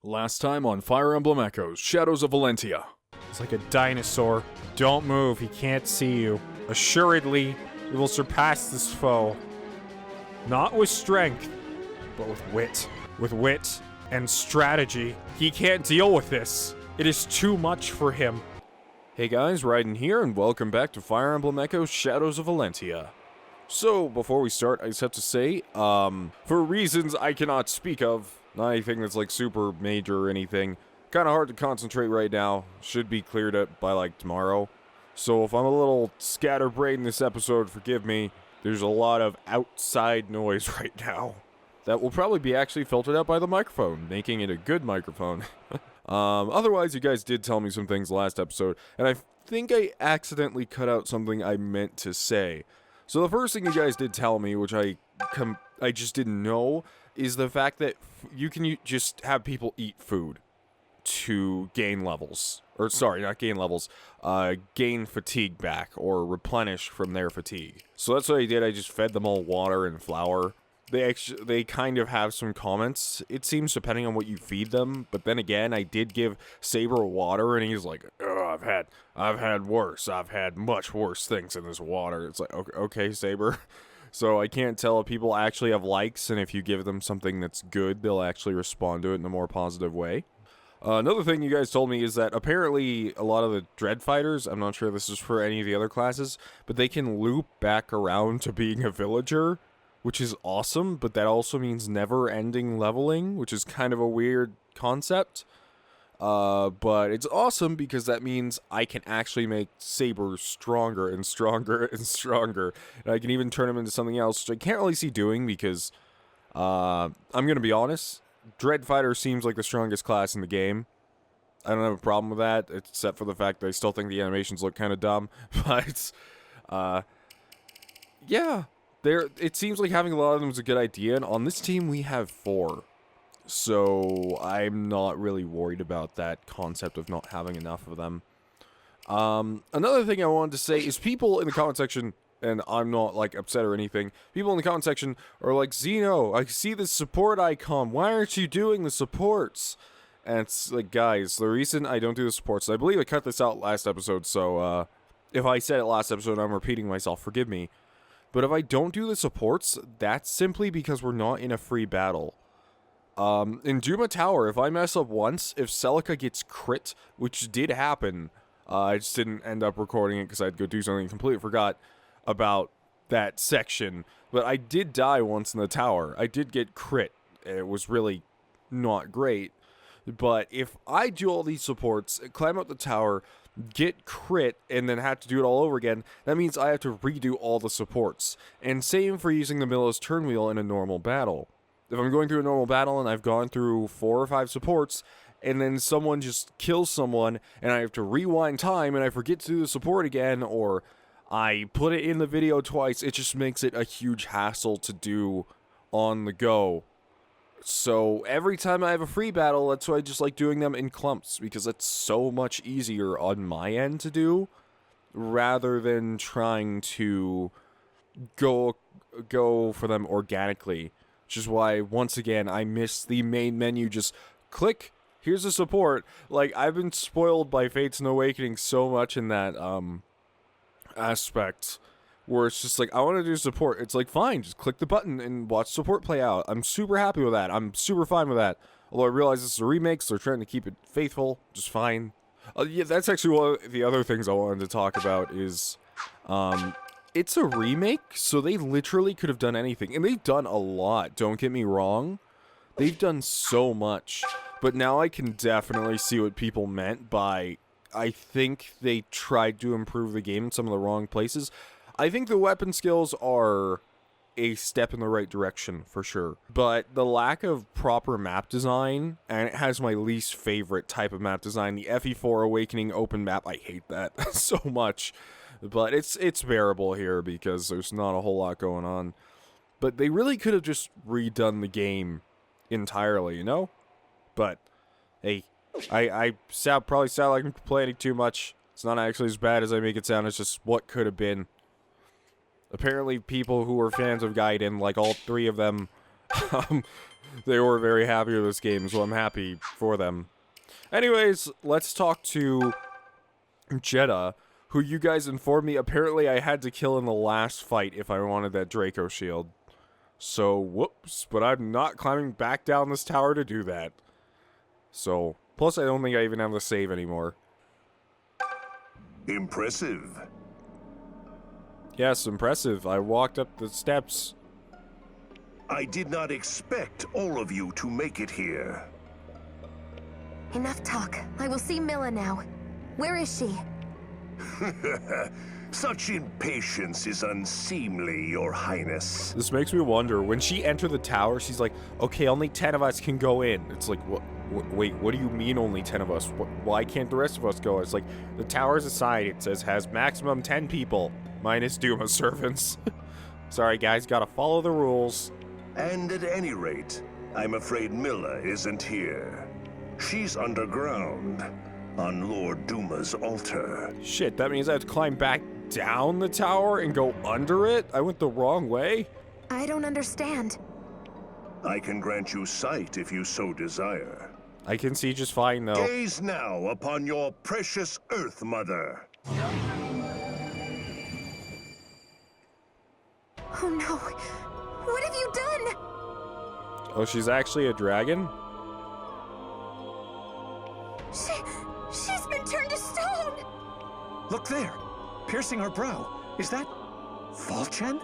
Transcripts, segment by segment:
Last time on Fire Emblem Echoes, Shadows of Valentia. It's like a dinosaur. Don't move, he can't see you. Assuredly, you will surpass this foe. Not with strength, but with wit. With wit and strategy. He can't deal with this. It is too much for him. Hey guys, Raiden here, and welcome back to Fire Emblem Echoes, Shadows of Valentia. So, before we start, I just have to say, for reasons I cannot speak of, not anything that's like super major or anything, kind of hard to concentrate right now, should be cleared up by like tomorrow. So if I'm a little scatterbrained in this episode, forgive me, there's a lot of outside noise right now. That will probably be actually filtered out by the microphone, making it a good microphone. Otherwise, you guys did tell me some things last episode, and I think I accidentally cut out something I meant to say. So the first thing you guys did tell me, which I just didn't know, is the fact that you can just have people eat food to gain levels. Or, sorry, not gain levels. Gain fatigue back, or replenish from their fatigue. So that's what I did. I just fed them all water and flour. They kind of have some comments, it seems, depending on what you feed them. But then again, I did give Saber water, and he's like, "Oh, I've had worse. I've had much worse things in this water." It's like, okay, Saber. So I can't tell if people actually have likes, and if you give them something that's good, they'll actually respond to it in a more positive way. Another thing you guys told me is that apparently a lot of the Dread Fighters, I'm not sure if this is for any of the other classes, but they can loop back around to being a villager, which is awesome, but that also means never-ending leveling, which is kind of a weird concept. But it's awesome because that means I can actually make Saber stronger and stronger and stronger. And I can even turn him into something else, which I can't really see doing because, I'm gonna be honest, Dread Fighter seems like the strongest class in the game. I don't have a problem with that, except for the fact that I still think the animations look kind of dumb. But, yeah. It seems like having a lot of them is a good idea, and on this team we have 4. So I'm not really worried about that concept of not having enough of them. Another thing I wanted to say is people in the comment section, and I'm not like upset or anything, people in the comment section are like, "Zeno, I see the support icon, why aren't you doing the supports?" And it's like, guys, the reason I don't do the supports, I believe I cut this out last episode, so if I said it last episode, I'm repeating myself, forgive me. But if I don't do the supports, that's simply because we're not in a free battle. In Duma Tower, if I mess up once, if Celica gets crit, which did happen, I just didn't end up recording it because I had to go do something and completely forgot about that section. But I did die once in the tower. I did get crit. It was really not great. But if I do all these supports, climb up the tower, get crit, and then have to do it all over again, that means I have to redo all the supports. And same for using the Milos turn wheel in a normal battle. If I'm going through a normal battle and I've gone through 4 or 5 supports, and then someone just kills someone, and I have to rewind time, and I forget to do the support again, or I put it in the video twice, it just makes it a huge hassle to do on the go. So every time I have a free battle, that's why I just like doing them in clumps, because it's so much easier on my end to do, rather than trying to go for them organically. Which is why, once again, I miss the main menu, just click, here's the support. Like, I've been spoiled by Fate's Awakening so much in that, aspect, where it's just like, I want to do support. It's like, fine, just click the button and watch support play out. I'm super happy with that. I'm super fine with that. Although I realize this is a remake, so they're trying to keep it faithful, just fine. Yeah, that's actually one of the other things I wanted to talk about is, it's a remake, so they literally could have done anything. And they've done a lot, don't get me wrong. They've done so much. But now I can definitely see what people meant by, I think they tried to improve the game in some of the wrong places. I think the weapon skills are a step in the right direction, for sure. But the lack of proper map design, and it has my least favorite type of map design, the FE4 Awakening open map, I hate that so much. But it's bearable here because there's not a whole lot going on. But they really could have just redone the game entirely, you know? But, hey, I probably sound like I'm complaining too much. It's not actually as bad as I make it sound, it's just what could have been. Apparently people who are fans of Gaiden, like all 3 of them, They were very happy with this game, so I'm happy for them. Anyways, let's talk to Jeddah, who you guys informed me apparently I had to kill in the last fight if I wanted that Draco shield. So, whoops, but I'm not climbing back down this tower to do that. So, plus I don't think I even have the save anymore. Impressive. Yes, impressive. I walked up the steps. I did not expect all of you to make it here. Enough talk. I will see Milla now. Where is she? Such impatience is unseemly, Your Highness. This makes me wonder, when she entered the tower, she's like, okay, only 10 of us can go in. It's like, wait, what do you mean only 10 of us? Why can't the rest of us go? It's like, the tower's a sign. It says has maximum 10 people, minus Duma servants. Sorry, guys, gotta follow the rules. And at any rate, I'm afraid Milla isn't here. She's underground, on Lord Duma's altar. Shit, that means I have to climb back down the tower and go under it? I went the wrong way? I don't understand. I can grant you sight if you so desire. I can see just fine, though. Gaze now upon your precious Earth Mother. Oh no! What have you done? Oh, she's actually a dragon? She's been turned to stone! Look there, piercing her brow. Is that Falchen?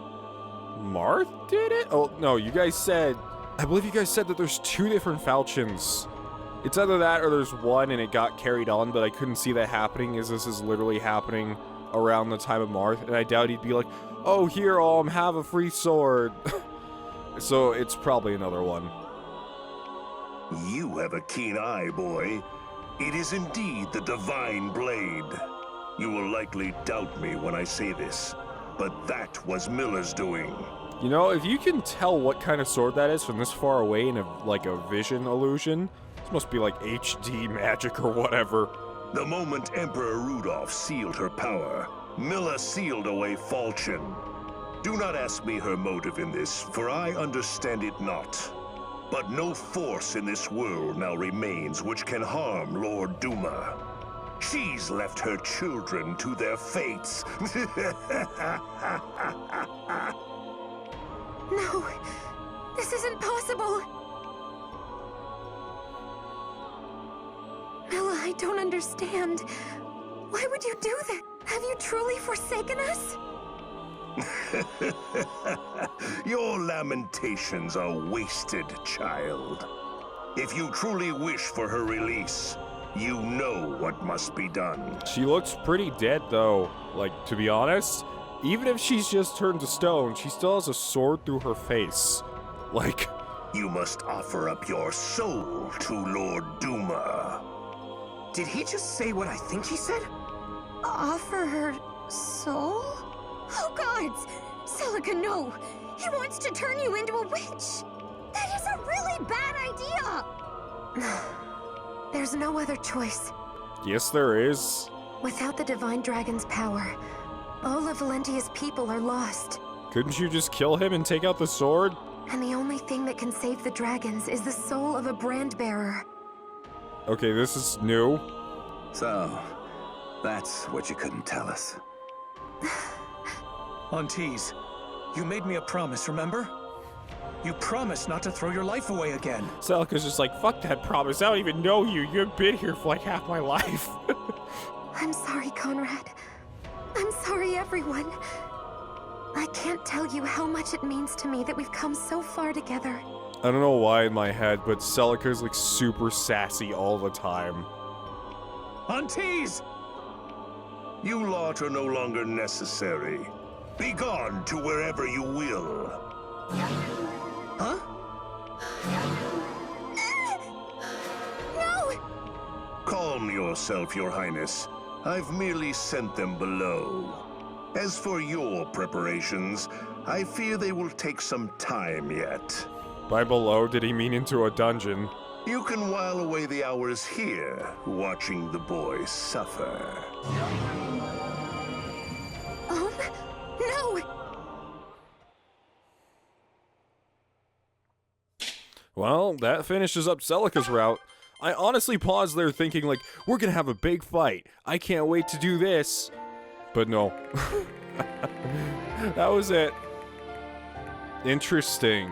Marth did it? Oh, no, you guys said... I believe you guys said that there's 2 different Falchions. It's either that or there's one and it got carried on, but I couldn't see that happening as this is literally happening around the time of Marth, and I doubt he'd be like, oh, here, Alm, have a free sword. So it's probably another one. You have a keen eye, boy. It is indeed the Divine Blade. You will likely doubt me when I say this, but that was Milla's doing. You know, if you can tell what kind of sword that is from this far away in like a vision illusion, this must be like HD magic or whatever. The moment Emperor Rudolph sealed her power, Milla sealed away Falchen. Do not ask me her motive in this, for I understand it not. But no force in this world now remains which can harm Lord Duma. She's left her children to their fates. No, this isn't possible. Milla, I don't understand. Why would you do that? Have you truly forsaken us? Your lamentations are wasted, child. If you truly wish for her release, you know what must be done. She looks pretty dead, though. Like, to be honest, even if she's just turned to stone, she still has a sword through her face. Like... You must offer up your soul to Lord Duma. Did he just say what I think he said? Offer her soul? Oh gods! Celica, no! He wants to turn you into a witch! That is a really bad idea! There's no other choice. Yes, there is. Without the Divine Dragon's power, all of Valentia's people are lost. Couldn't you just kill him and take out the sword? And the only thing that can save the dragons is the soul of a brand bearer. Okay, this is new. So, that's what you couldn't tell us. Aunties, you made me a promise, remember? You promised not to throw your life away again. Celica's just like, fuck that promise. I don't even know you. You've been here for like half my life. I'm sorry, Conrad. I'm sorry, everyone. I can't tell you how much it means to me that we've come so far together. I don't know why in my head, but Celica's like super sassy all the time. Aunties! You lot are no longer necessary. Be gone to wherever you will. Huh? No! Calm yourself, Your Highness. I've merely sent them below. As for your preparations, I fear they will take some time yet. By below, did he mean into a dungeon? You can while away the hours here, watching the boys suffer. No! Well, that finishes up Celica's route. I honestly paused there thinking, like, we're gonna have a big fight. I can't wait to do this. But no. That was it. Interesting.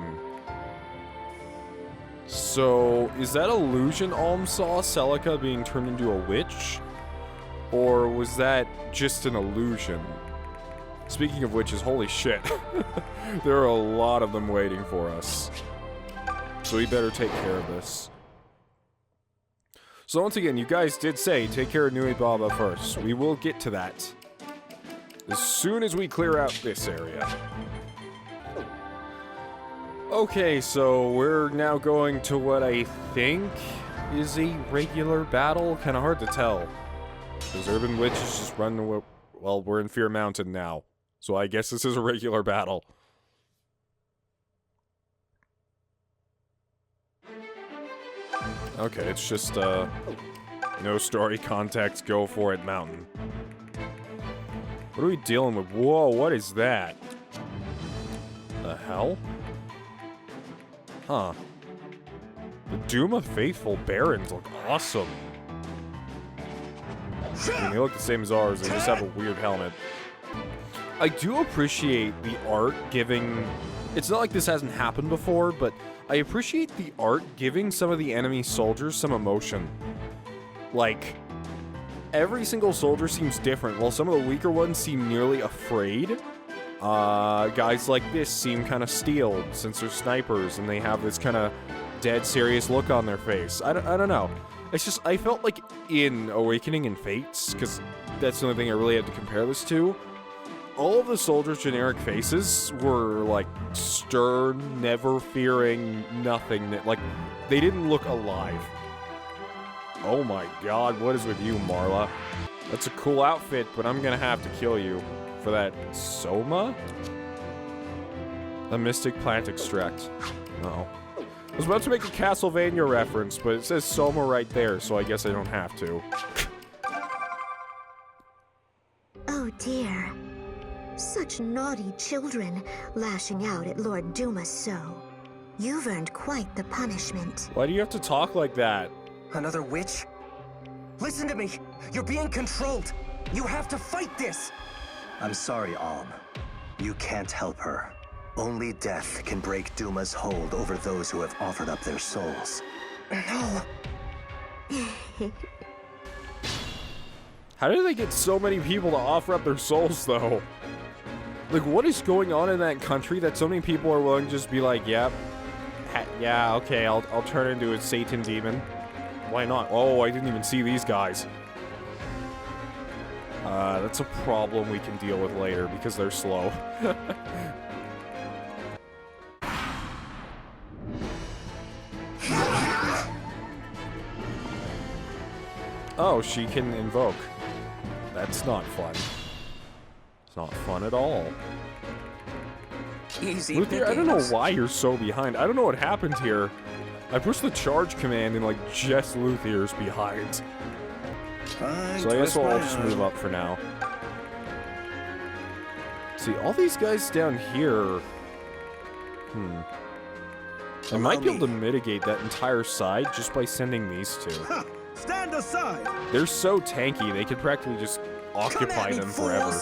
So, is that illusion Alm saw Celica being turned into a witch? Or was that just an illusion? Speaking of witches, holy shit. There are a lot of them waiting for us. So we better take care of this. So once again, you guys did say take care of Nui Baba first. We will get to that as soon as we clear out this area. Okay, so we're now going to what I think is a regular battle. Kind of hard to tell. Because urban witches just run away. Well, we're in Fear Mountain now. So I guess this is a regular battle. Okay, it's just, no story context, go for it mountain. What are we dealing with? Whoa, what is that? The hell? Huh. The Doom of Faithful Barons look awesome. I mean, they look the same as ours, they just have a weird helmet. I do appreciate the art giving... It's not like this hasn't happened before, but I appreciate the art giving some of the enemy soldiers some emotion. Like, every single soldier seems different, while some of the weaker ones seem nearly afraid. Guys like this seem kind of steeled, since they're snipers, and they have this kind of dead serious look on their face. I don't know. It's just, I felt like in Awakening and Fates, because that's the only thing I really had to compare this to, all of the soldiers' generic faces were, like, stern, never-fearing, nothing. Like, they didn't look alive. Oh my god, what is with you, Marla? That's a cool outfit, but I'm gonna have to kill you. For that Soma? A Mystic Plant Extract. Uh-oh. I was about to make a Castlevania reference, but it says Soma right there, so I guess I don't have to. Oh dear. Such naughty children, lashing out at Lord Dumas so. You've earned quite the punishment. Why do you have to talk like that? Another witch? Listen to me! You're being controlled! You have to fight this! I'm sorry, Alm. You can't help her. Only death can break Duma's hold over those who have offered up their souls. No! How do they get so many people to offer up their souls, though? Like, what is going on in that country that so many people are willing to just be like, yep, yeah, okay, I'll turn into a Satan demon. Why not? Oh, I didn't even see these guys. That's a problem we can deal with later because they're slow. Oh, she can invoke. That's not fun. It's not fun at all. Easy Luthier, I don't know pickings. why you're so behind. I don't know what happened here. I pushed the charge command and, like, just Luthier's behind. So I guess we'll all just move up for now. See, all these guys down here... I might be able to mitigate that entire side just by sending these two. Stand aside! They're so tanky, they could practically just occupy them forever.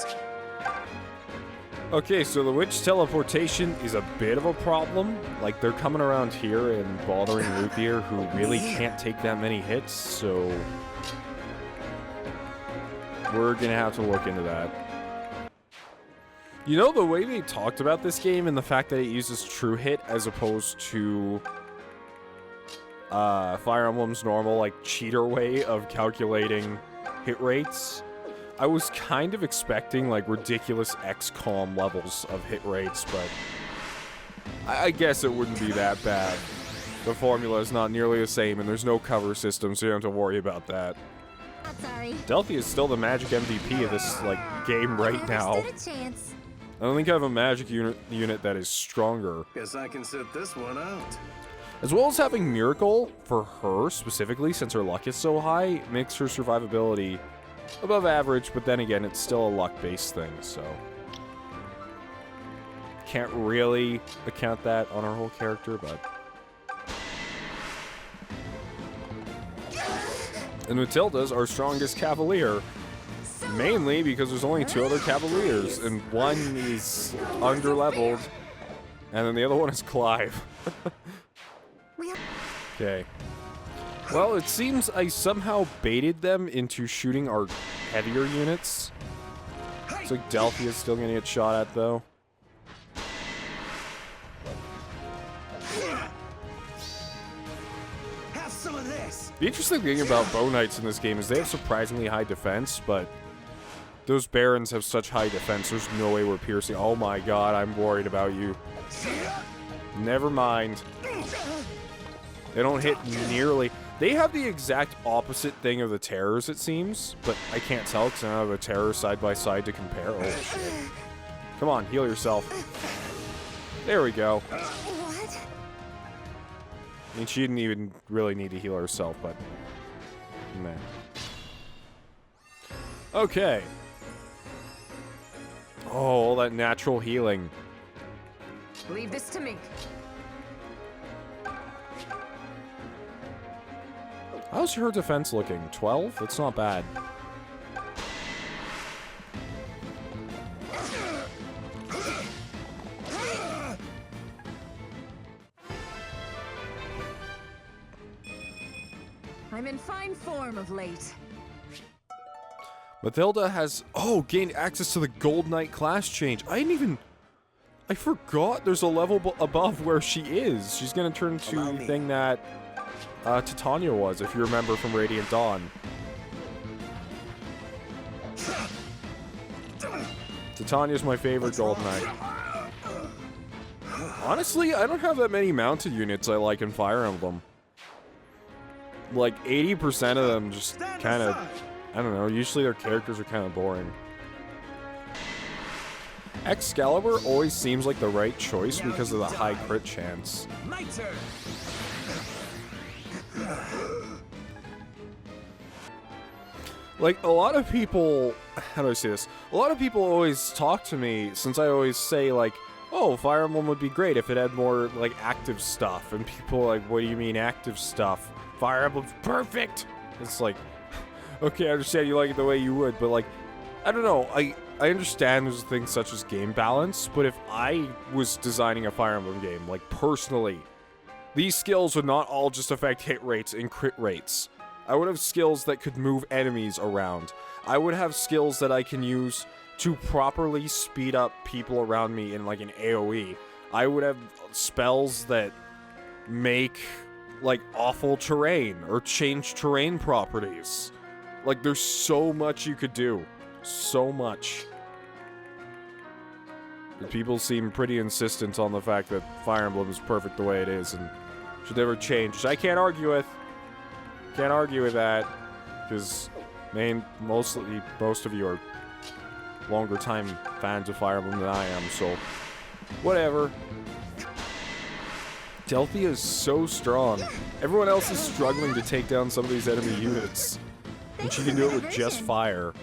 Okay, so the witch teleportation is a bit of a problem. Like, they're coming around here and bothering Luthier, who really can't take that many hits, so... we're gonna have to look into that. You know, the way they talked about this game and the fact that it uses true hit as opposed to Fire Emblem's normal, like, cheater way of calculating hit rates, I was kind of expecting, like, ridiculous XCOM levels of hit rates, but I guess it wouldn't be that bad. The formula is not nearly the same, and there's no cover system, so you don't have to worry about that. Sorry. Delphi is still the magic MVP of this, like, game right now. Stood a chance. I don't think I have a magic unit that is stronger. Guess I can sit this one out. As well as having Miracle, for her specifically, since her luck is so high, makes her survivability above average, but then again, it's still a luck-based thing, so... can't really account that on her whole character, but... And Matilda's our strongest cavalier. Mainly because there's only 2 other cavaliers, and one is under-leveled, and then the other one is Clive. Okay. Well, it seems I somehow baited them into shooting our heavier units. Looks like Delphi is still gonna get shot at, though. Have some of this. The interesting thing about Bow Knights in this game is they have surprisingly high defense, but those Barons have such high defense, there's no way we're piercing. Oh my god, I'm worried about you. Never mind. They don't hit nearly... They have the exact opposite thing of the Terrors, it seems, but I can't tell because I don't have a Terror side by side to compare. Oh shit. Come on, heal yourself. There we go. What? I mean, she didn't even really need to heal herself, but... man. Okay. Oh, all that natural healing. Leave this to me. How's her defense looking? 12? That's not bad. I'm in fine form of late. Matilda has, gained access to the Gold Knight class change. I forgot there's a level above where she is. She's gonna turn into the thing that Titania was, if you remember from Radiant Dawn. Titania's my favorite Gold Knight. Honestly, I don't have that many mounted units I like in Fire Emblem. Like, 80% of them just kind of... I don't know, usually their characters are kind of boring. Excalibur always seems like the right choice because of the high crit chance. My turn. Like, a lot of people... How do I say this? A lot of people always talk to me, since I always say, like, oh, Fire Emblem would be great if it had more, like, active stuff. And people are like, what do you mean active stuff? Fire Emblem's perfect! It's like... Okay, I understand you like it the way you would, but like, I don't know, I understand there's things such as game balance, but if I was designing a Fire Emblem game, like personally, these skills would not all just affect hit rates and crit rates. I would have skills that could move enemies around. I would have skills that I can use to properly speed up people around me in like an AoE. I would have spells that make like awful terrain or change terrain properties. Like, there's so much you could do. So much. But people seem pretty insistent on the fact that Fire Emblem is perfect the way it is and should never change, which I can't argue with. Can't argue with that. Because, most of you are longer time fans of Fire Emblem than I am, so whatever. Delphi is so strong. Everyone else is struggling to take down some of these enemy units. And she can do it with just fire.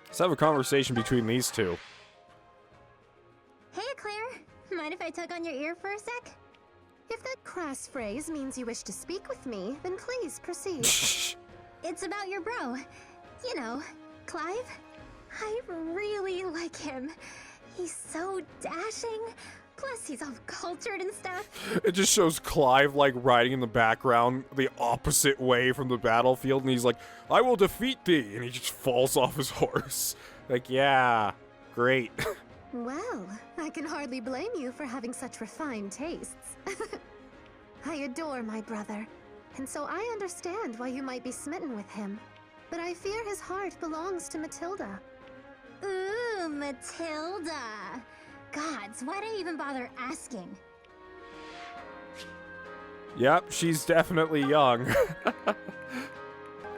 Let's have a conversation between these two. Hey, Claire. Mind if I tug on your ear for a sec? If that crass phrase means you wish to speak with me, then please proceed. It's about your bro. You know, Clive. I really like him. He's so dashing. Plus, he's all cultured and stuff. It just shows Clive, like, riding in the background the opposite way from the battlefield, and he's like, I will defeat thee, and he just falls off his horse. Like, yeah, great. Well, I can hardly blame you for having such refined tastes. I adore my brother, and so I understand why you might be smitten with him. But I fear his heart belongs to Matilda. Ooh, Matilda. Gods, why'd I even bother asking? Yep, she's definitely young.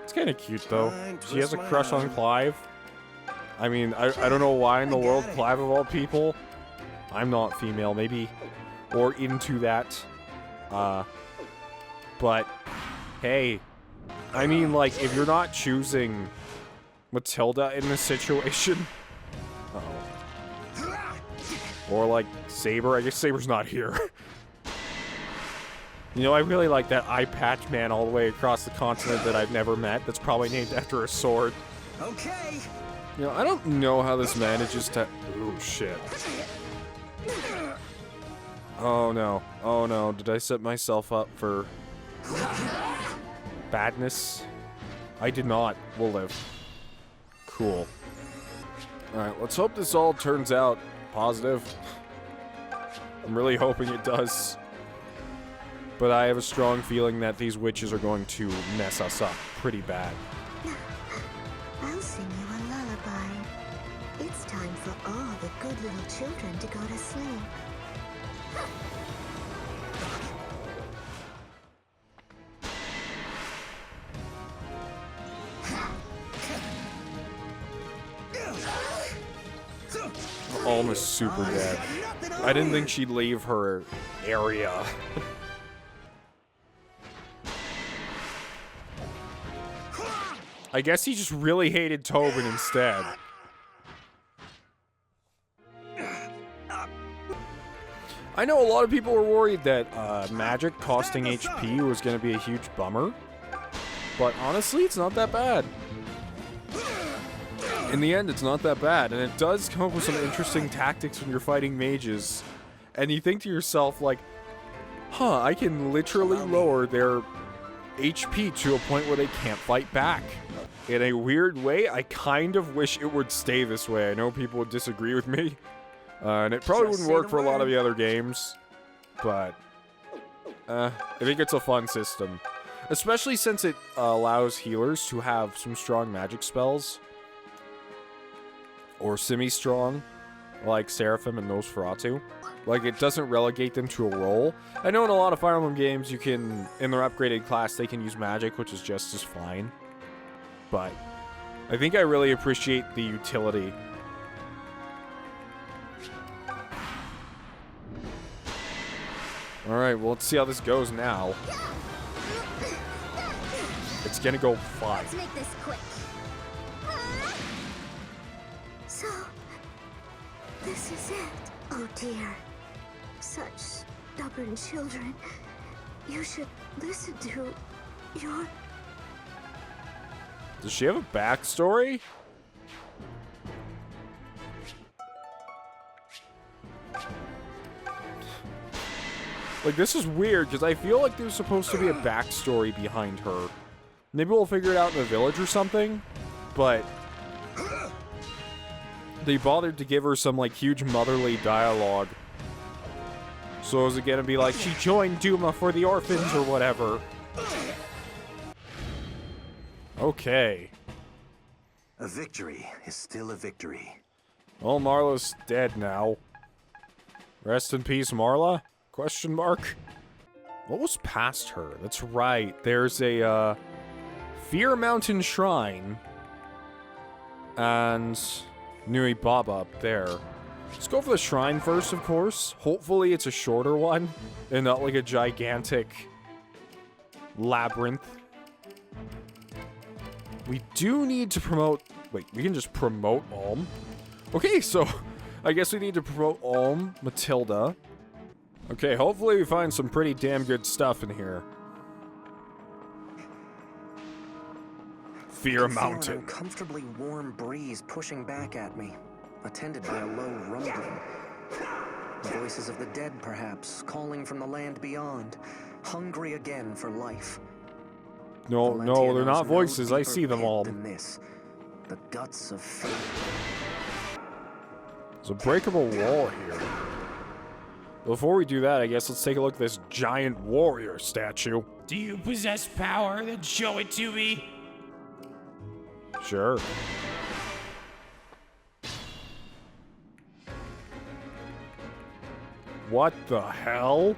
It's kind of cute, though. She has a crush on Clive. I mean, I don't know why in the world Clive of all people. I'm not female, maybe. Or into that. But, hey. I mean, like, if you're not choosing Matilda in this situation... Uh-oh. Or, like, Saber. I guess Saber's not here. You know, I really like that eye patch man all the way across the continent that I've never met. That's probably named after a sword. Okay. You know, I don't know how this manages to... Oh, shit. Oh, no. Oh, no. Did I set myself up for... badness? I did not. We'll live. Cool. Alright, let's hope this all turns out positive. I'm really hoping it does. But I have a strong feeling that these witches are going to mess us up pretty bad. I'll sing you a lullaby. It's time for all the good little children to go to sleep. Alm is super dead. I didn't think she'd leave her area. I guess he just really hated Tobin instead. I know a lot of people were worried that magic costing HP was going to be a huge bummer. But honestly, it's not that bad. In the end, it's not that bad. And it does come up with some interesting tactics when you're fighting mages. And you think to yourself, like, huh, I can literally lower their HP to a point where they can't fight back. In a weird way, I kind of wish it would stay this way. I know people would disagree with me. And it probably wouldn't work for a lot of the other games. But, I think it's a fun system. Especially since it allows healers to have some strong magic spells. Or semi-strong, like Seraphim and Nosferatu. Like, it doesn't relegate them to a role. I know in a lot of Fire Emblem games, you can, in their upgraded class, they can use magic, which is just as fine. But I think I really appreciate the utility. Alright, well, let's see how this goes now. It's gonna go fine. Let's make this quick. So, this is it. Oh dear. Such stubborn children. You should listen to your... Does she have a backstory? Like, this is weird, because I feel like there's supposed to be a backstory behind her. Maybe we'll figure it out in the village or something, but... they bothered to give her some, like, huge motherly dialogue. So is it gonna be like, she joined Duma for the orphans or whatever? Okay. A victory is still a victory. Well, Marla's dead now. Rest in peace, Marla? Question mark? What was past her? That's right. There's a, Fear Mountain Shrine. And Nui Baba up there. Let's go for the shrine first, of course. Hopefully it's a shorter one. And not like a gigantic labyrinth. We do need to promote... Wait, we can just promote Alm? Okay, so I guess we need to promote Alm, Matilda. Okay, hopefully we find some pretty damn good stuff in here. Fear Mountain. An uncomfortably warm breeze pushing back at me, attended by a low rumbling. The voices of the dead, perhaps, calling from the land beyond, hungry again for life. No, Valentia no, they're knows not no voices. I deeper see them pit all. than this, the guts of fate. There's a breakable wall here. Before we do that, I guess let's take a look at this giant warrior statue. Do you possess power? Then show it to me. Sure. What the hell?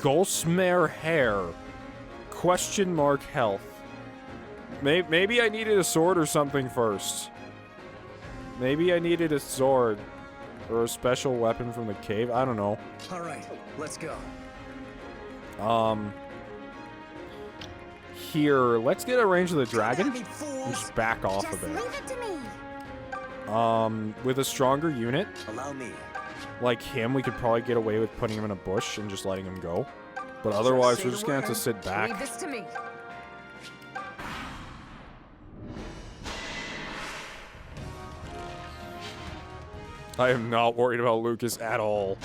Gossamer hair. Question mark health. Maybe I needed a sword or something first. Maybe I needed a sword. Or a special weapon from the cave. I don't know. Alright, let's go. Here, let's get a range of the dragon. And just back off Just a bit. leave it to me. With a stronger unit. Allow me. like him, we could probably get away with putting him in a bush and just letting him go. But otherwise, we're just gonna have to sit back. Leave this to me. I am not worried about Lucas at all.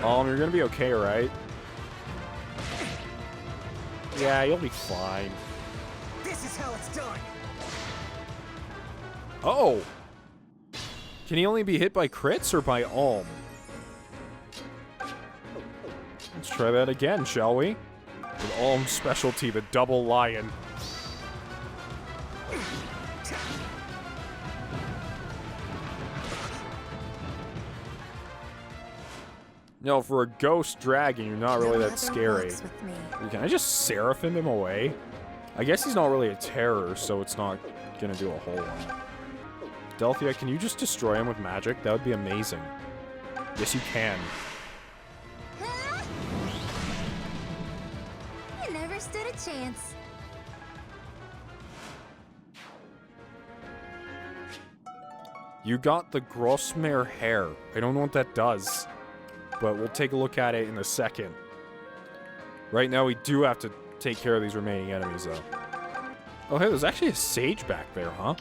You're gonna be okay, right? Yeah, you'll be fine. This is how it's done. Oh! Can he only be hit by crits or by Alm? Let's try that again, shall we? With Alm's specialty, the double lion. No, for a ghost dragon, you're not really that scary. Can I just seraphim him away? I guess he's not really a terror, so it's not gonna do a whole lot. Delphia, can you just destroy him with magic? That would be amazing. Yes, you can. You never stood a chance. You got the Grossmare hair. I don't know what that does, but we'll take a look at it in a second. Right now, we do have to take care of these remaining enemies, though. Oh, hey, there's actually a sage back there, huh?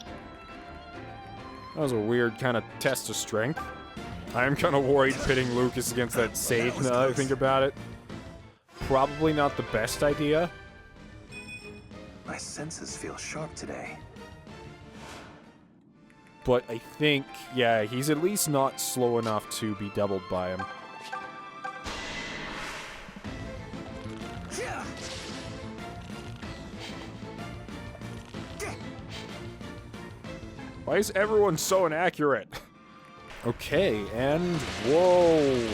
That was a weird kind of test of strength. I am kind of worried pitting Lucas against that sage now that I think about it. Probably not the best idea. My senses feel sharp today. But I think, yeah, he's at least not slow enough to be doubled by him. Why is everyone so inaccurate? Okay, and whoa.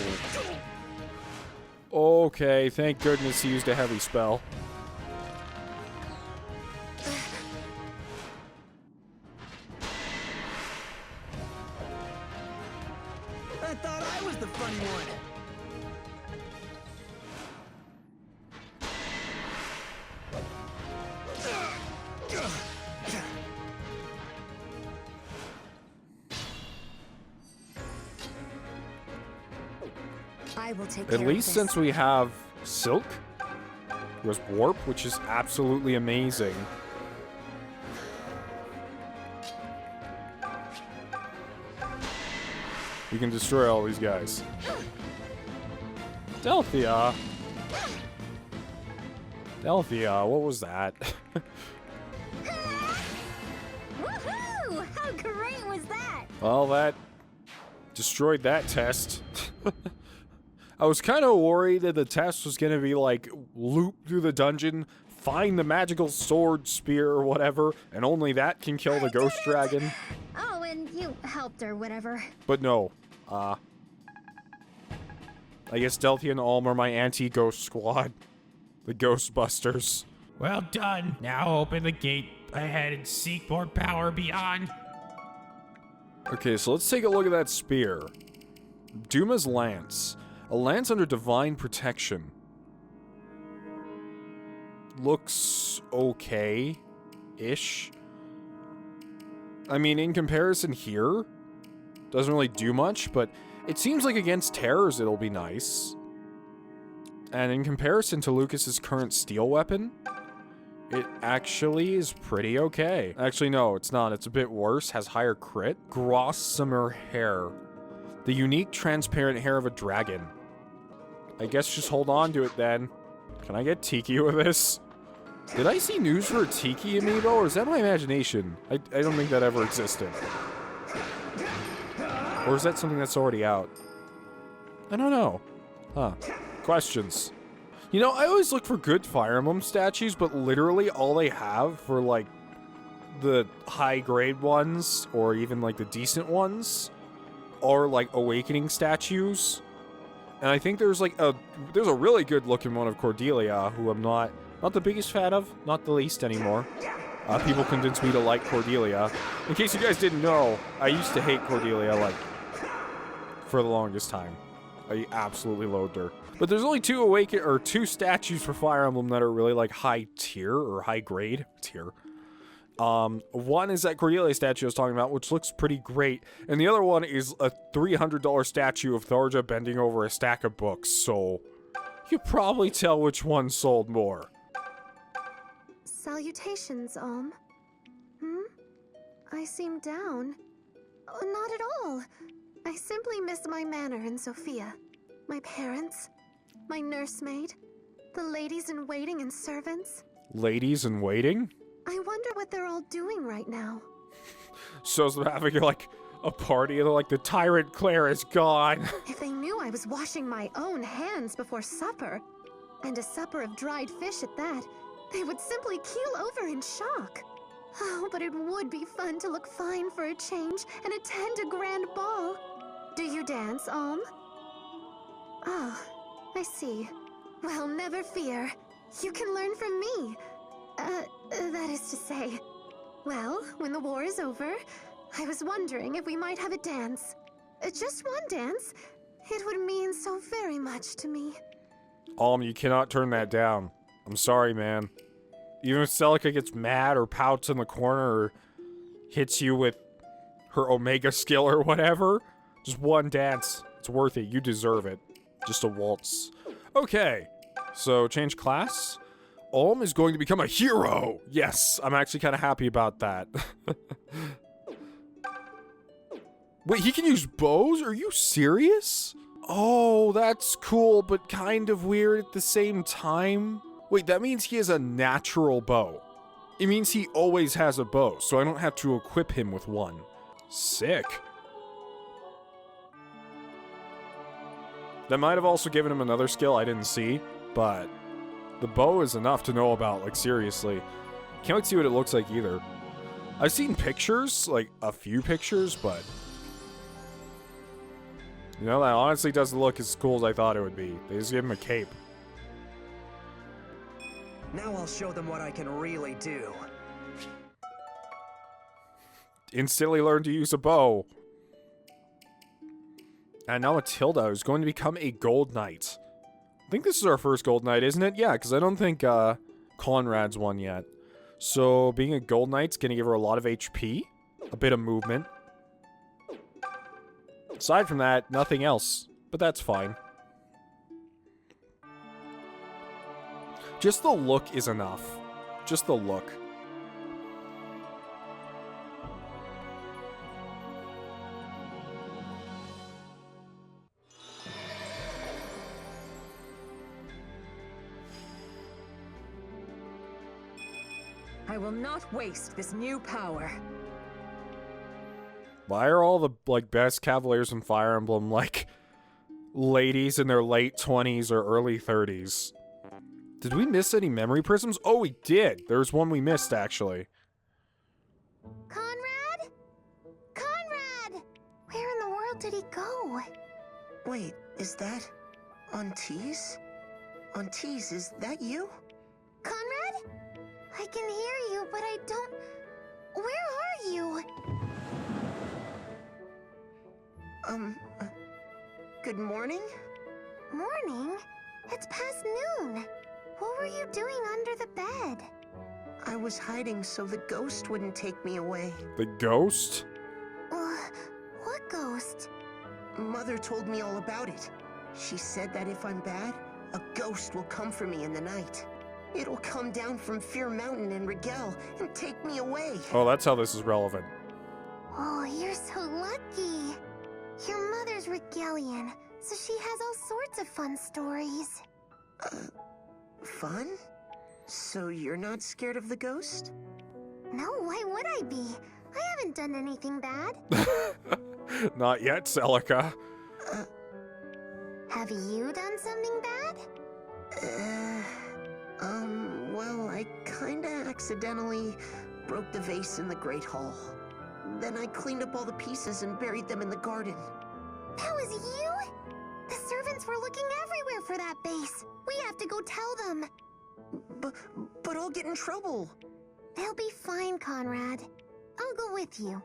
Okay, thank goodness he used a heavy spell. I thought I was the fun one. I will take At care least of this. since we have Silk, there's Warp, which is absolutely amazing. We can destroy all these guys. Delphia! Delphia, what was that? Woohoo! How great was that? Well, that destroyed that test. I was kind of worried that the test was going to be like, loop through the dungeon, find the magical sword, spear, or whatever, and only that can kill the ghost dragon. Oh, and you helped or whatever. But no. I guess Delphia and Alm are my anti-ghost squad. The Ghostbusters. Well done. Now open the gate ahead and seek more power beyond. Okay, so let's take a look at that spear. Duma's Lance. A lance under divine protection. Looks okay-ish. I mean, in comparison here, doesn't really do much, but it seems like against terrors it'll be nice. And in comparison to Lucas's current steel weapon, it actually is pretty okay. Actually, no, it's not. It's a bit worse. Has higher crit. Grossamer hair. The unique transparent hair of a dragon. I guess just hold on to it then. Can I get Tiki with this? Did I see news for a Tiki amiibo, or is that my imagination? I don't think that ever existed. Or is that something that's already out? I don't know. Huh. Questions. You know, I always look for good Fire Emblem statues, but literally all they have for, like, the high-grade ones, or even, like, the decent ones, are, like, Awakening statues. And I think there's, like, there's a really good-looking one of Cordelia, who I'm not the biggest fan of, not the least anymore. People convinced me to like Cordelia. In case you guys didn't know, I used to hate Cordelia, like, for the longest time. I absolutely loathed her. But there's only two statues for Fire Emblem that are really, like, high tier, or high grade tier. One is that Cordelia statue I was talking about, which looks pretty great, and the other one is a $300 statue of Tharja bending over a stack of books, so you can probably tell which one sold more. Salutations, Alm. I seem down. Oh, not at all. I simply miss my manor in Zofia. My parents, my nursemaid, the ladies-in-waiting and servants. Ladies-in-waiting? I wonder what they're all doing right now. So they're having, like, a party, and they're like, the tyrant Claire is gone. If they knew I was washing my own hands before supper, and a supper of dried fish at that, they would simply keel over in shock. Oh, but it would be fun to look fine for a change and attend a grand ball. Do you dance, Alm? Oh, I see. Well, never fear. You can learn from me. That is to say, well, when the war is over, I was wondering if we might have a dance. Just one dance. It would mean so very much to me. Alm, you cannot turn that down. I'm sorry, man. Even if Celica gets mad or pouts in the corner or hits you with her Omega skill or whatever, just one dance. It's worth it. You deserve it. Just a waltz. Okay, so change class. Alm is going to become a hero! Yes, I'm actually kind of happy about that. Wait, he can use bows? Are you serious? Oh, that's cool, but kind of weird at the same time. Wait, that means he has a natural bow. It means he always has a bow, so I don't have to equip him with one. Sick. That might have also given him another skill I didn't see, but the bow is enough to know about, like, seriously. Can't wait to see what it looks like either. I've seen pictures, like, a few pictures, but you know, that honestly doesn't look as cool as I thought it would be. They just give him a cape. Now I'll show them what I can really do. Instantly learn to use a bow. And now Matilda is going to become a gold knight. I think this is our first gold knight, isn't it? Yeah, because I don't think Conrad's won yet. So being a gold knight's going to give her a lot of HP, a bit of movement. Aside from that, nothing else. But that's fine. Just the look is enough. Just the look. I will not waste this new power. Why are all the, like, best Cavaliers in Fire Emblem, like, ladies in their late 20s or early 30s? Did we miss any memory prisms? Oh, we did. There's one we missed, actually. Conrad? Conrad! Where in the world did he go? Wait, is that Aunties? Aunties, is that you? Conrad? I can hear you, but I don't... Where are you? Good morning? Morning? It's past noon. What were you doing under the bed? I was hiding so the ghost wouldn't take me away. The ghost? What ghost? Mother told me all about it. She said that if I'm bad, a ghost will come for me in the night. It'll come down from Fear Mountain and Rigel and take me away. Oh, that's how this is relevant. Oh, you're so lucky. Your mother's Rigelian, so she has all sorts of fun stories. Fun? So you're not scared of the ghost? No, why would I be? I haven't done anything bad. Not yet, Celica. Have you done something bad? Well, I kinda accidentally broke the vase in the Great Hall. Then I cleaned up all the pieces and buried them in the garden. That was you? The servants were looking everywhere for that vase. We have to go tell them. But I'll get in trouble. They'll be fine, Conrad. I'll go with you.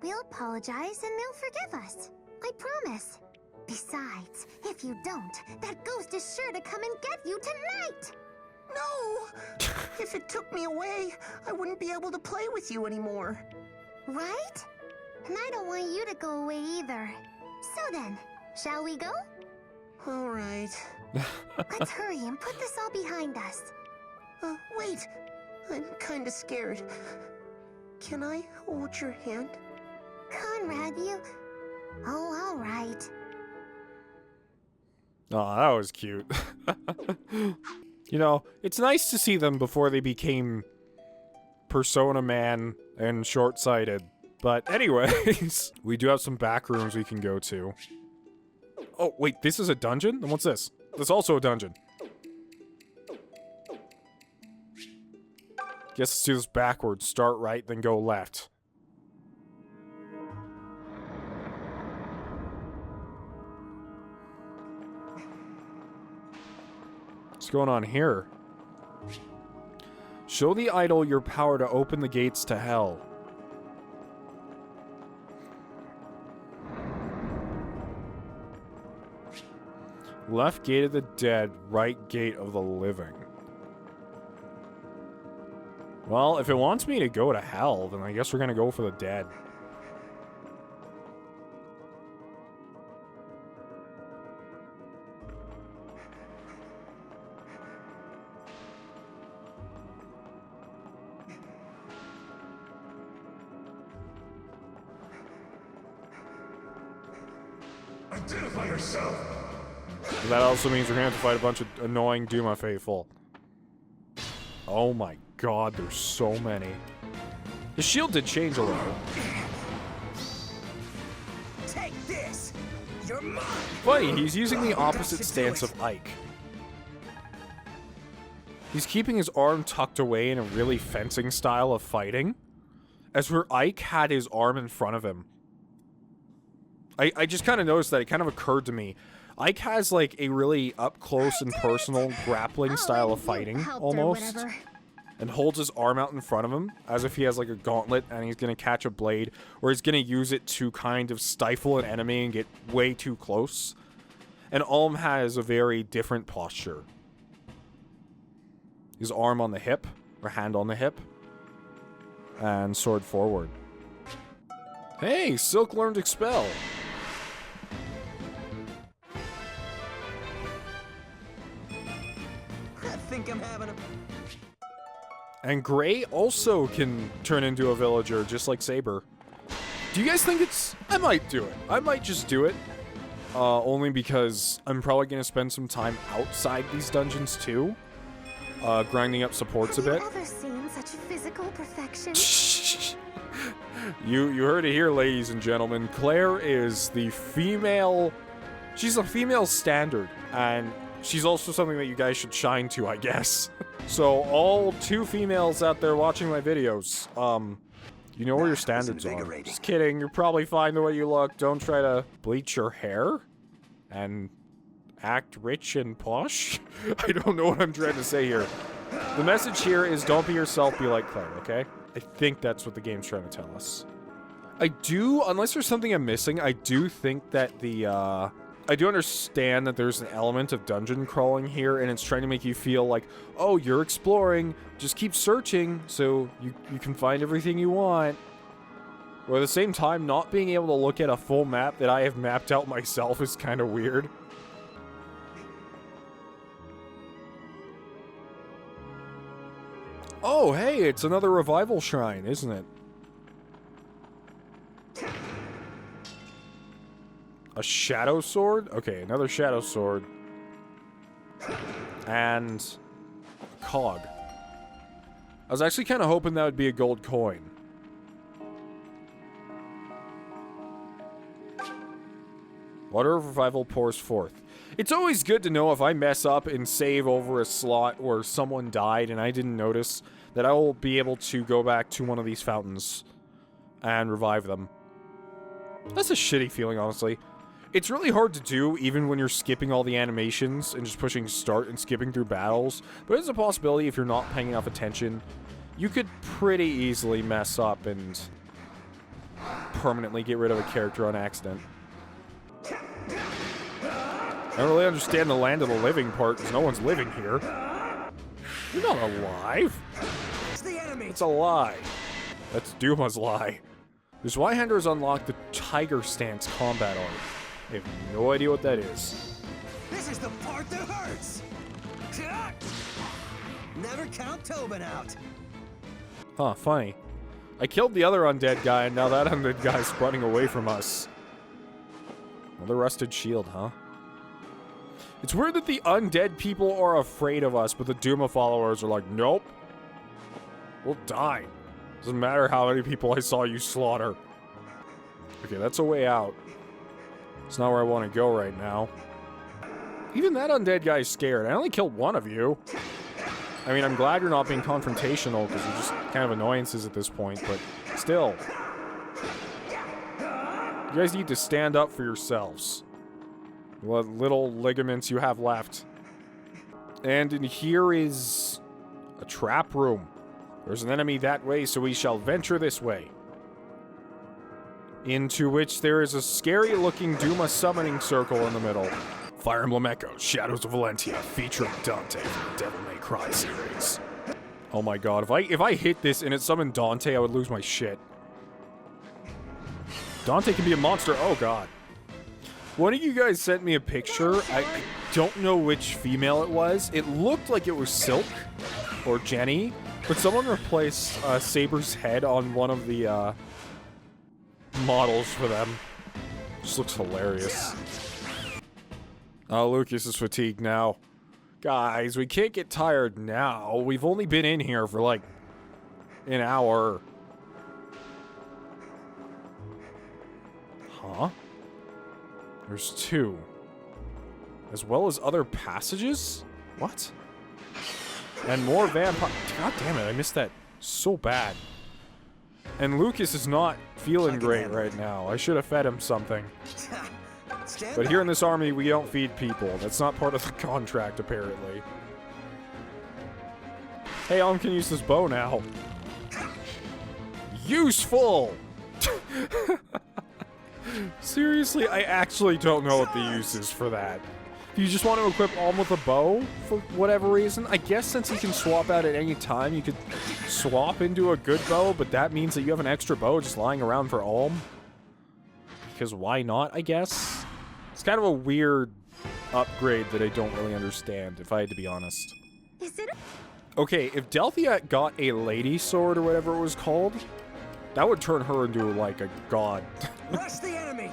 We'll apologize and they'll forgive us. I promise. Besides, if you don't, that ghost is sure to come and get you tonight. No! If it took me away, I wouldn't be able to play with you anymore. Right? And I don't want you to go away either. So then, shall we go? All right. Let's hurry and put this all behind us. Wait. I'm kinda scared. Can I hold your hand? Conrad, you... Oh, all right. Oh, that was cute. You know, it's nice to see them before they became Persona Man and short-sighted. But anyways, we do have some back rooms we can go to. Oh, wait, this is a dungeon? Then what's this? There's also a dungeon. Guess let's do this backwards. Start right, then go left. What's going on here? Show the idol your power to open the gates to hell. Left gate of the dead, right gate of the living. Well, if it wants me to go to hell, then I guess we're gonna go for the dead. Identify yourself. That also means we're gonna have to fight a bunch of annoying Duma faithful. Oh my god, there's so many. The shield did change a little. Take this. You're mine. Funny, he's using the opposite stance of Ike. He's keeping his arm tucked away in a really fencing style of fighting, as where Ike had his arm in front of him. I just kind of noticed that. It kind of occurred to me. Ike has like a really up close and personal grappling style of fighting, almost, and holds his arm out in front of him as if he has like a gauntlet and he's gonna catch a blade, or he's gonna use it to kind of stifle an enemy and get way too close. And Alm has a very different posture. His arm on the hip, or hand on the hip, and sword forward. Hey, Silk learned Expel. I think I'm having a... And Gray also can turn into a villager, just like Saber. Do you guys think it's... I might do it. I might just do it. Only because I'm probably going to spend some time outside these dungeons, too. Grinding up supports a bit. Have you ever seen such physical perfection? You heard it here, ladies and gentlemen. Claire is the female... She's a female standard, and she's also something that you guys should shine to, I guess. So, all 2 females out there watching my videos, you know where your standards are. Just kidding, you're probably fine the way you look. Don't try to bleach your hair and act rich and posh. I don't know what I'm trying to say here. The message here is don't be yourself, be like Claire, okay? I think that's what the game's trying to tell us. I do, unless there's something I'm missing, I do think that the, I do understand that there's an element of dungeon crawling here, and it's trying to make you feel like, oh, you're exploring, just keep searching, so you can find everything you want. Or at the same time, not being able to look at a full map that I have mapped out myself is kind of weird. Oh, hey, it's another revival shrine, isn't it? A shadow sword? Okay, another shadow sword. And a cog. I was actually kind of hoping that would be a gold coin. Water of revival pours forth. It's always good to know if I mess up and save over a slot where someone died and I didn't notice, that I will be able to go back to one of these fountains and revive them. That's a shitty feeling, honestly. It's really hard to do, even when you're skipping all the animations and just pushing start and skipping through battles. But it's a possibility if you're not paying enough attention. You could pretty easily mess up and permanently get rid of a character on accident. I don't really understand the land of the living part, because no one's living here. You're not alive. It's the enemy. It's a lie. That's Duma's lie. The Zweihanders unlocked the Tiger Stance combat art. I have no idea what that is. This is the part that hurts. Never count Tobin out. Huh, funny. I killed the other undead guy, and now that undead guy's running away from us. Another rusted shield, huh? It's weird that the undead people are afraid of us, but the Duma followers are like, nope. We'll die. Doesn't matter how many people I saw you slaughter. Okay, that's a way out. It's not where I want to go right now. Even that undead guy's scared. I only killed one of you. I mean, I'm glad you're not being confrontational, because you're just kind of annoyances at this point, but still. You guys need to stand up for yourselves. What little ligaments you have left. And in here is a trap room. There's an enemy that way, so we shall venture this way. Into which there is a scary-looking Duma summoning circle in the middle. Fire Emblem Echoes, Shadows of Valentia, featuring Dante from the Devil May Cry series. Oh my god, if I hit this and it summoned Dante, I would lose my shit. Dante can be a monster, oh god. One of you guys sent me a picture. I don't know which female it was. It looked like it was Silk or Jenny, but someone replaced Saber's head on one of the models for them. Just looks hilarious. Oh, Lucas is fatigued now. Guys, we can't get tired now. We've only been in here for like an hour. Huh? There's two. As well as other passages? What? And more vampire. God damn it, I missed that so bad. And Lucas is not feeling great right now. I should have fed him something. But here in this army, we don't feed people. That's not part of the contract, apparently. Hey, Alm can use this bow now. Useful! Seriously, I actually don't know what the use is for that. Do you just want to equip Alm with a bow for whatever reason? I guess since he can swap out at any time, you could swap into a good bow, but that means that you have an extra bow just lying around for Alm. Because why not, I guess? It's kind of a weird upgrade that I don't really understand, if I had to be honest. Is it? Okay, if Delphia got a lady sword or whatever it was called, that would turn her into, like, a god. Rush the enemy!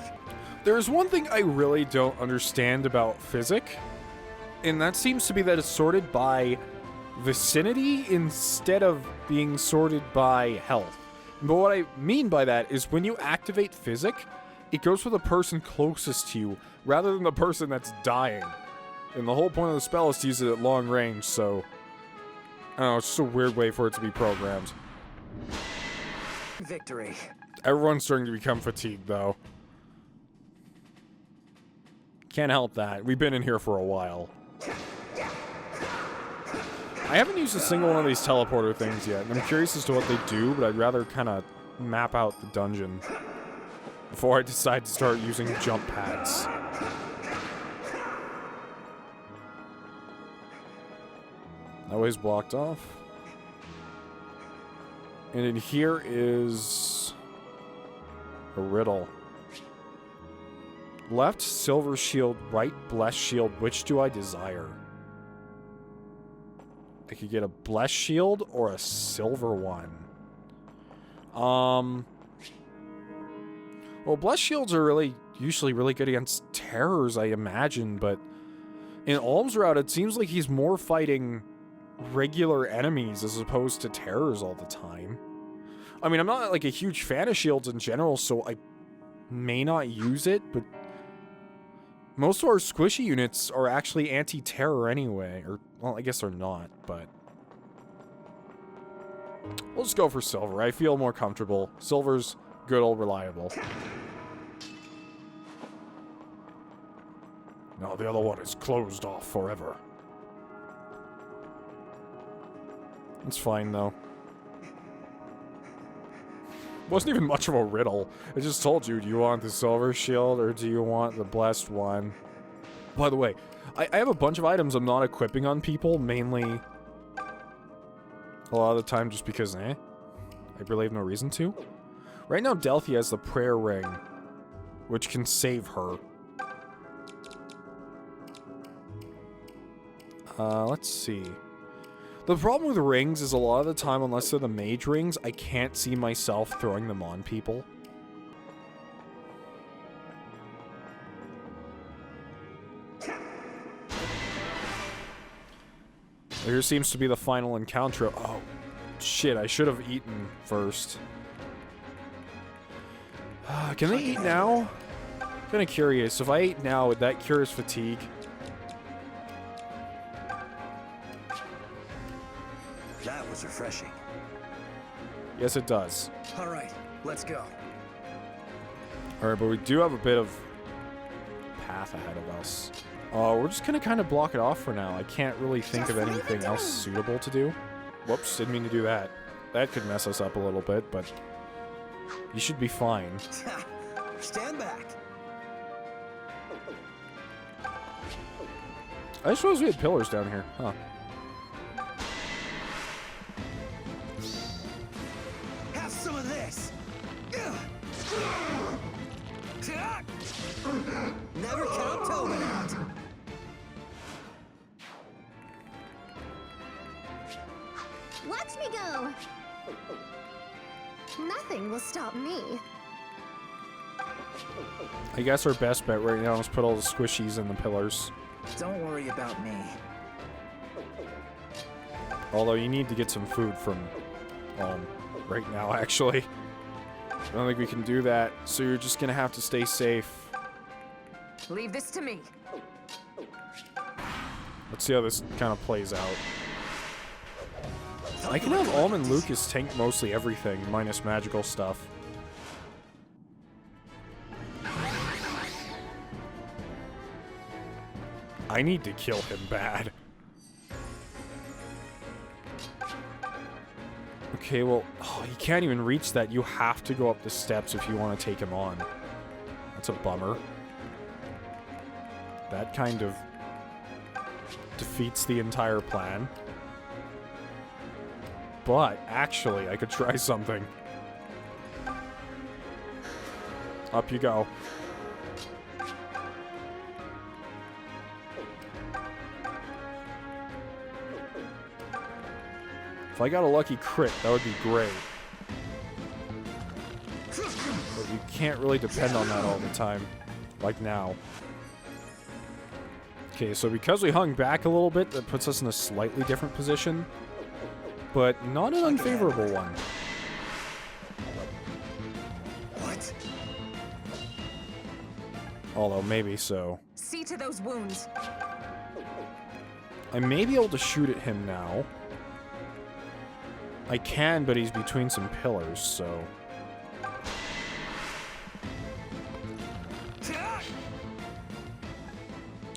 There's one thing I really don't understand about Physic, and that seems to be that it's sorted by vicinity instead of being sorted by health. But what I mean by that is when you activate Physic, it goes for the person closest to you, rather than the person that's dying. And the whole point of the spell is to use it at long range, so I don't know, it's just a weird way for it to be programmed. Victory. Everyone's starting to become fatigued, though. Can't help that. We've been in here for a while. I haven't used a single one of these teleporter things yet, and I'm curious as to what they do, but I'd rather kind of map out the dungeon before I decide to start using jump pads. That way's blocked off. And in here is a riddle. Left silver shield, right blessed shield. Which do I desire? I could get a blessed shield or a silver one. Well, blessed shields are usually really good against terrors, I imagine, but in Alm's route, it seems like he's more fighting regular enemies as opposed to terrors all the time. I mean, I'm not like a huge fan of shields in general, so I may not use it, but most of our squishy units are actually anti-terror anyway, or, well, I guess they're not, but we'll just go for silver. I feel more comfortable. Silver's good old reliable. No, the other one is closed off forever. It's fine, though. Wasn't even much of a riddle. I just told you, do you want the silver shield or do you want the blessed one? By the way, I have a bunch of items I'm not equipping on people, mainly A lot of the time just because, I really have no reason to. Right now, Delphi has the prayer ring, which can save her. Let's see. The problem with rings is a lot of the time, unless they're the mage rings, I can't see myself throwing them on people. Here seems to be the final encounter. Oh, shit, I should have eaten first. Can they eat now? I'm kind of curious. If I ate now, would that cure his fatigue? That was refreshing. Yes, it does. All right, let's go. Alright, but we do have a bit of path ahead of us. We're just gonna kind of block it off for now. I can't really think of anything else suitable to do. Whoops, didn't mean to do that. That could mess us up a little bit, but you should be fine. Stand back. I suppose we had pillars down here, huh? Have some of this. Never count Tobin out. Watch me go! Nothing will stop me. I guess our best bet right now is put all the squishies in the pillars. Don't worry about me. Although you need to get some food from right now, actually. I don't think we can do that, so you're just gonna have to stay safe. Leave this to me. Let's see how this kind of plays out. I can have Alm and Lucas tank mostly everything, minus magical stuff. I need to kill him bad. Okay, well, you can't even reach that. You have to go up the steps if you want to take him on. That's a bummer. That kind of defeats the entire plan. But, actually, I could try something. Up you go. If I got a lucky crit, that would be great. But you can't really depend on that all the time. Like now. Okay, so because we hung back a little bit, that puts us in a slightly different position. But not an unfavorable one. What? Although, maybe so. See to those wounds. I may be able to shoot at him now. I can, but he's between some pillars, so...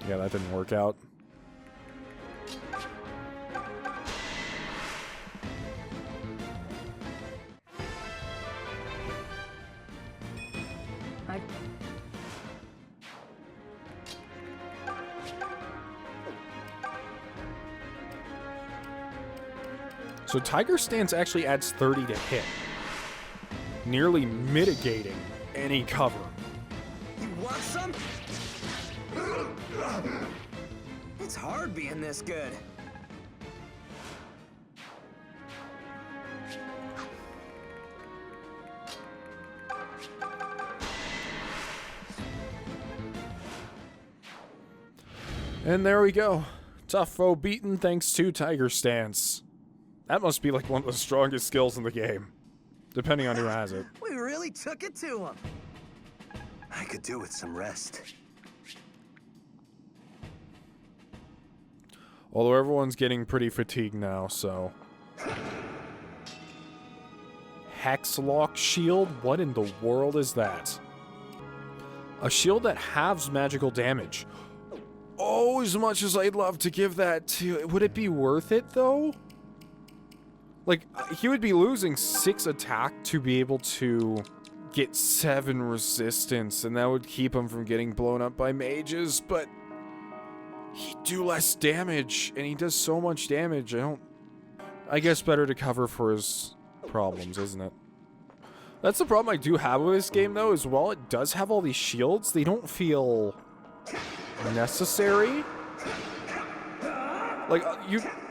Yeah, that didn't work out. So Tiger Stance actually adds 30 to hit, nearly mitigating any cover. You want some? It's hard being this good. And there we go. Tough foe beaten thanks to Tiger Stance. That must be like one of the strongest skills in the game, depending on who has it. We really took it to him. I could do with some rest. Although everyone's getting pretty fatigued now, so... Hexlock shield? What in the world is that? A shield that halves magical damage. Oh, as much as I'd love to give that to... Would it be worth it, though? Like, he would be losing 6 attack to be able to get 7 resistance, and that would keep him from getting blown up by mages, but... He'd do less damage, and he does so much damage, I don't I guess better to cover for his problems, isn't it? That's the problem I do have with this game, though, is while it does have all these shields, they don't feel necessary. Like,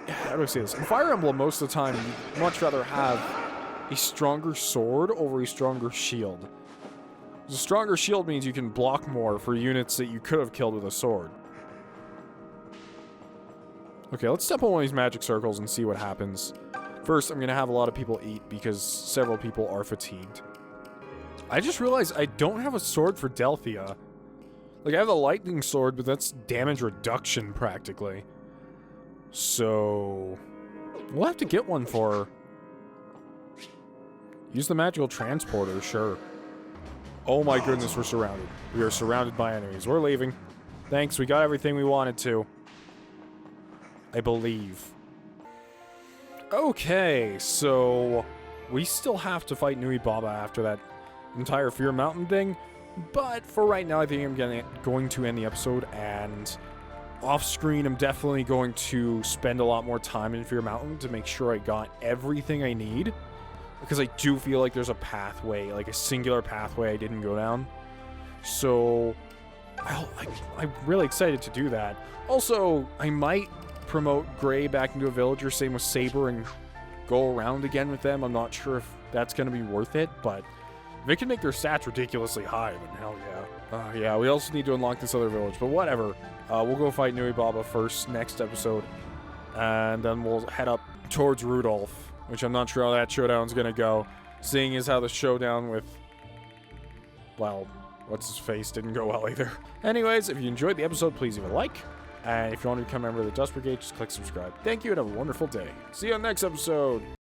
how do I say this? In Fire Emblem, most of the time, you'd much rather have a stronger sword over a stronger shield. A stronger shield means you can block more for units that you could have killed with a sword. Okay, let's step on one of these magic circles and see what happens. First, I'm going to have a lot of people eat because several people are fatigued. I just realized I don't have a sword for Delphia. Like, I have the lightning sword, but that's damage reduction, practically. So, we'll have to get one for her. Use the magical transporter, sure. Oh my goodness, we're surrounded. We are surrounded by enemies. We're leaving. Thanks, we got everything we wanted to. I believe. Okay, so we still have to fight Nui Baba after that entire Fear Mountain thing, but for right now, I think I'm going to end the episode, and off-screen, I'm definitely going to spend a lot more time in Fear Mountain to make sure I got everything I need, because I do feel like there's a pathway, like a singular pathway I didn't go down. So, I'm really excited to do that. Also, I might promote Gray back into a villager, same with Saber, and go around again with them. I'm not sure if that's going to be worth it, but if it can make their stats ridiculously high, then hell yeah. Yeah, we also need to unlock this other village, but whatever. We'll go fight Nui Baba first next episode, and then we'll head up towards Rudolph, which I'm not sure how that showdown's going to go, seeing as how the showdown with, well, what's his face didn't go well either. Anyways, if you enjoyed the episode, please leave a like. And if you want to become a member of the Dust Brigade, just click subscribe. Thank you and have a wonderful day. See you on the next episode.